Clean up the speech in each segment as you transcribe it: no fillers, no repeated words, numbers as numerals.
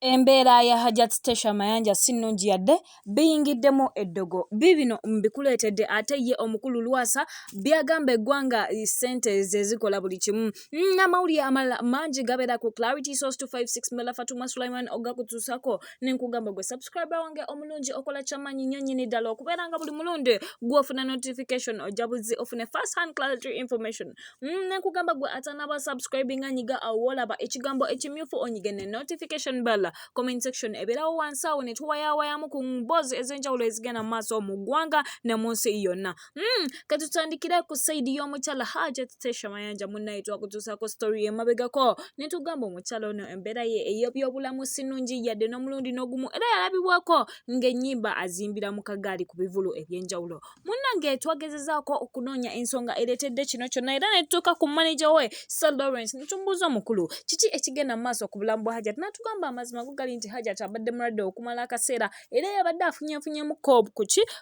Embeera ya hajjat stecia Mayanja sinnungi yadde biyingiddemu eddoggo bibiino mbikuleetedde ate ye omukulu lwasa byagamba eggwanga sente ze zikola buli kimu amawulire amalala mangi gabeera ku Clarity Source 256 Mela Fatuma Sulaiman ogakutuusako nenkugamba gwe subscriber wange omulungi okola kyamaanyi nnyo nnyini ddala okubeera nga buli mulundi gw'ofuna notification ojabuzi ofune first hand clarity information nenkugamba gwe atanaba subscribing anyiga awolaba ekigambo ekimyufu onyige ne notification bell comment section eberawo wansi awo ne tuwayawayamu ku mboozi ez'enjawulo ezigenda mu maaso mu ggwanga ne mu nsi yonna katutandikire ku saidi y'omukyala hajjat stecia Mayanja munnaye twakutuusako story emabegako ne tugamba omukyala ono embeera ye ey'ebyobulamu sinnungi yadde n'omulundi n'ogumu era yalabibwako ng'ennyimba azimbira mu kagaali ku bivulu eby'enjawulo munnange twagezezaako okunoonya ensonga ereetedde kino kyonna era ne tutuuka ku manager we Sir Lawrence ne tumubuuza omukulu kiki ekigenda mu maaso ku bulamu bwa hajjat n'atugamba amazima gali nti hajjat abadde mulwadde okumala akaseera era yabadde afunyefunyemu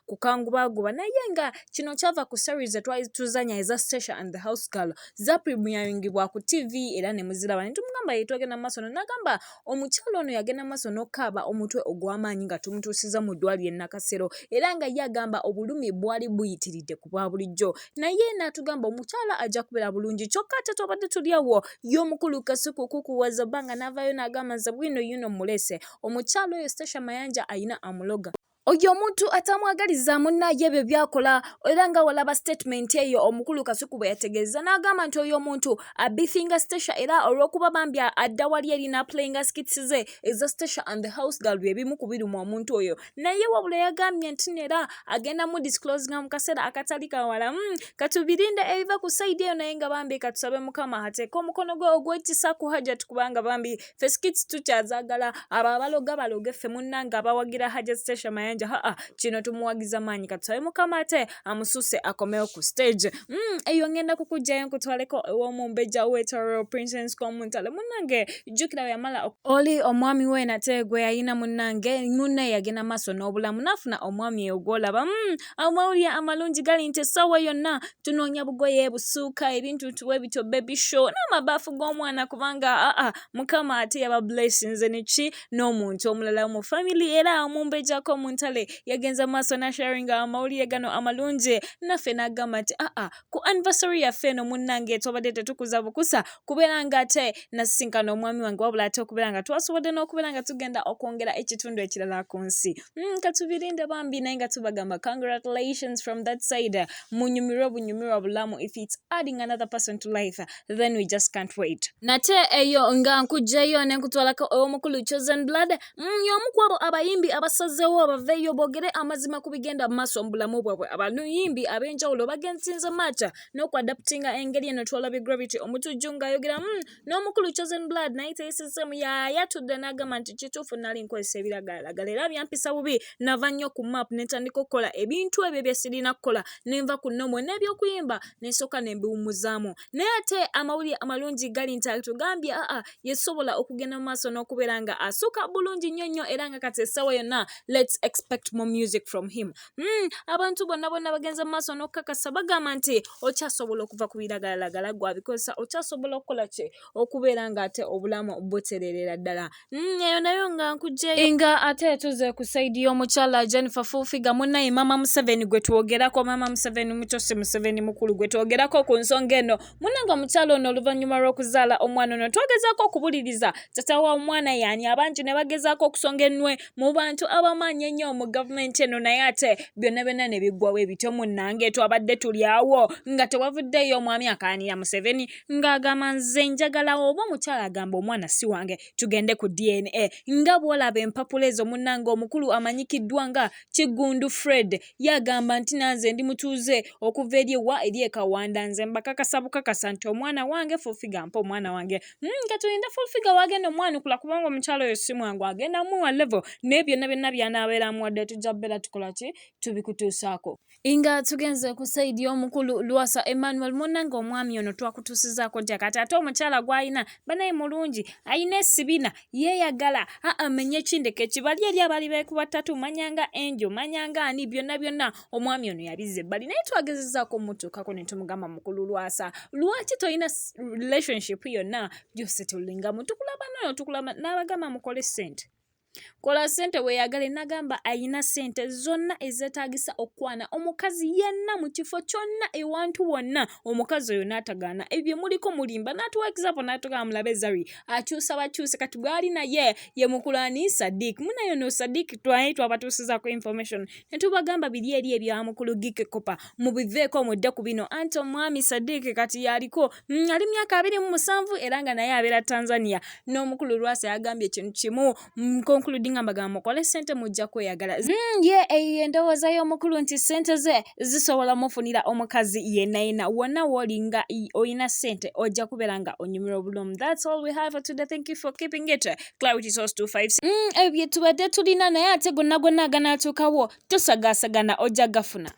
kukangubaguba naye nga kino kyava ku series etwali tuzanya eza Stecia and the House Girl za premieringibwa ku TV era ne muziraba ne tumugamba yetwagenda mu maaso n'agamba omukyalo ono yagenda mu maaso n'okaaba omutwe ogw'amaanyi nga tumutuusiza mu ddwaliro e Nakasero era nga ye agamba obulumi bwali buyitiridde ku bwa bulijjo naye n'atugamba omukyala ajja kubeera bulungi kyokka ate twabadde tuli awo y'omukulu Kasuku kukuwaza bbanga n'avaayo n'agamba nze bwino yuno mulese omukyalo oyo Stecia Mayanja ayina amulooga oyo omuntu atamwagaliza munnaye ebyo byakola era nga walaba statement eyo omukulu Kasuku bwe yategeeza n'agamba nti oyo omuntu abifinga Stecia era olw'okuba bambi adda wali erina playing skits ze eza Stecia and the House Girl bye bimu ku biri mu omuntu oyo naye wabula yagambye nti era agenda mu disclose nga mu kaseera akatali kawala katubirinde ebiva ku side eyo naye nga bambi katusabe mukama ateeka omukono gwe ogwekisa ku hajjat kubanga bambi fe skits tukyazaagala abo abaloga baloge ffe munnanga abawagira hajjat Stecia Mayanja kino tumuwagiza maanyi katusabe mukama ate amususe akomewo ku stage eyo ngenda kukujjayo nkutwaleko ew'omumbejja w'etaro Princess Komuntale munnange jjukira yamala oli omwami we nate gwe yayina munne yagenda maaso n'obulamu nafuna omwami eyo gw'olaba amawulire amalungi gali nti essaawa yonna tunoonya bugoye busuuka ebintu tuwe bityo baby show n'amabaafu g'omwana kubanga mukama ate yaba blessings neki n'omuntu omulala mu family era omumbejjako Muntale yagenza maaso na sharinga amawulire gano amalungi naffe n'agamba nti ku anniversary yaffe eno munnange twabadde tetukuza bukusa kubeera nga ate nasisinkana omwami wange wabula ate okubeera nga twasobodde n'okubeera nga tugenda okwongera ekitundu ekirala ku nsi katubirinde bambi naye nga tubagamba congratulations from that side munyumirwe bunyumirwa bulamu if it's adding another person to life then we just can't wait nate eyo nga nkujjayo ne nkutwalako omukulu chosen blood y'omu ku abo abayimbi abasazeewo abaveeyo boogere amazima ku bigenda mu maaso mu bulamu bwabwe abayimbi ab'enjawulo bagenzinze maaca n'okwadaptinga engeri eno twalabye Gravity omutujju ng'ayogera n'omukulu chosen blood naye teyisizemu yayatudde n'agamba nti kituufu nali nkozesa ebiragalalagala era byampisa bubi nava nnyo ku map netandika okukola ebintu ebyo bye sirina kukola nenva ku nnomo n'ebyokuyimba nensooka ne mbiwummuzaamu naye ate amawulire amalungi gali nti atugambye yesobola okugenda mu maaso n'okubeera nga asuka bulungi nnyo nnyo era nga kati essaawa yonna let's expect more music from him abantu bonna bagenza mu maaso n'okukakasa bagamba nti okyasobola okuva ku biragalalagala gwabikozesa okyasobola okukola ki okubeera nga ate obulamu butererera ddala eyo nayo nga nkujjeyo nga ate tuze ku saidi y'omukyala Jennifer Fulfiga munnaye mama Museveni gwe twogerako mama Museveni mutosi Museveni mukulu gwe twogerako ku nsonga eno munnanga omukyala ono oluvannyuma lw'okuzaala omwana ono twagezaako okubuliriza tata wa omwana yaani abangi ne bagezaako okusonga ennwe mu bantu abamaanyi ennyo mu gavumenti eno naye ate byonna byonna ne biggwawo ebityo munnange twabadde tuli awo nga tewavuddeyo omwami akaanira Museveni ng'agamba nze njagala oba omukyala agamba omwana si wange tugende ku DNA nga bw'olaba empapula ezo munnange omukulu amanyikiddwa nga Kigundu Fred yagamba nti nanze ndi mutuuze okuva eri ewa eri ekawanda nze mbakakasa bukakasa nti omwana wange Fulfiga mpa omwana wange katulinde Fulfiga wagenda omwana okula kubanga omukyala oyo si mwangu agenda muwa level naye byonna byonna by'anaabeeramu byamuwadde tujja bbeera tukola ki tubikutuusaako. Nga tugenze ku sayidi y'omukulu Lwasa Emmanuel Munnanga omwami ono twakutuusizaako nti kati ate omukyala gw'alina banaye mulungi ayina essibina yeeyagala amenye kindeke kibali eri abali beekuba ttatu manyanga enjo manyanga ani byonna omwami ono yabize ebbali naye twagezezzaako mutuukako ne tumugamba mukulu Lwasa lwaki toyina relationship yonna byose tulingamu tukulaba n'abagamba mukole ssente. Kola sente weeyagale nagamba ayina sente zonna ezeetaagisa okwana omukazi yenna mu kifo kyonna ewantu wonna omukazi oyo n'atagaana ebyo muliko mulimba n'atuwa example n'atugamba mulabe Zari akyusa bakyuse kati bw'ali naye ye mukulani Sadiq munayo no Sadiq twabatuusizaako information ne tubagamba biri eri ebya mukulu Gike Kopa mubiveeko mudde ku bino anti omwami Sadiq kati yaliko ali myaka 27 era nga naye abeera Tanzania n'omukulu Lwasa yagambye ekintu kimu concluding amagamba mukole sente mujja kweyagala endowooza y'omukulu nti sente ze zisobola mufunira omukazi yenna wonna w'olinga oyina sente ojja kubeera nga onyumira obulumi. That's all we have for today. Thank you for keeping it. Clarity Source 256 ebyo tubadde tulina naye ate gonna aganaatuukawo tosagaasagana ojja gafuna.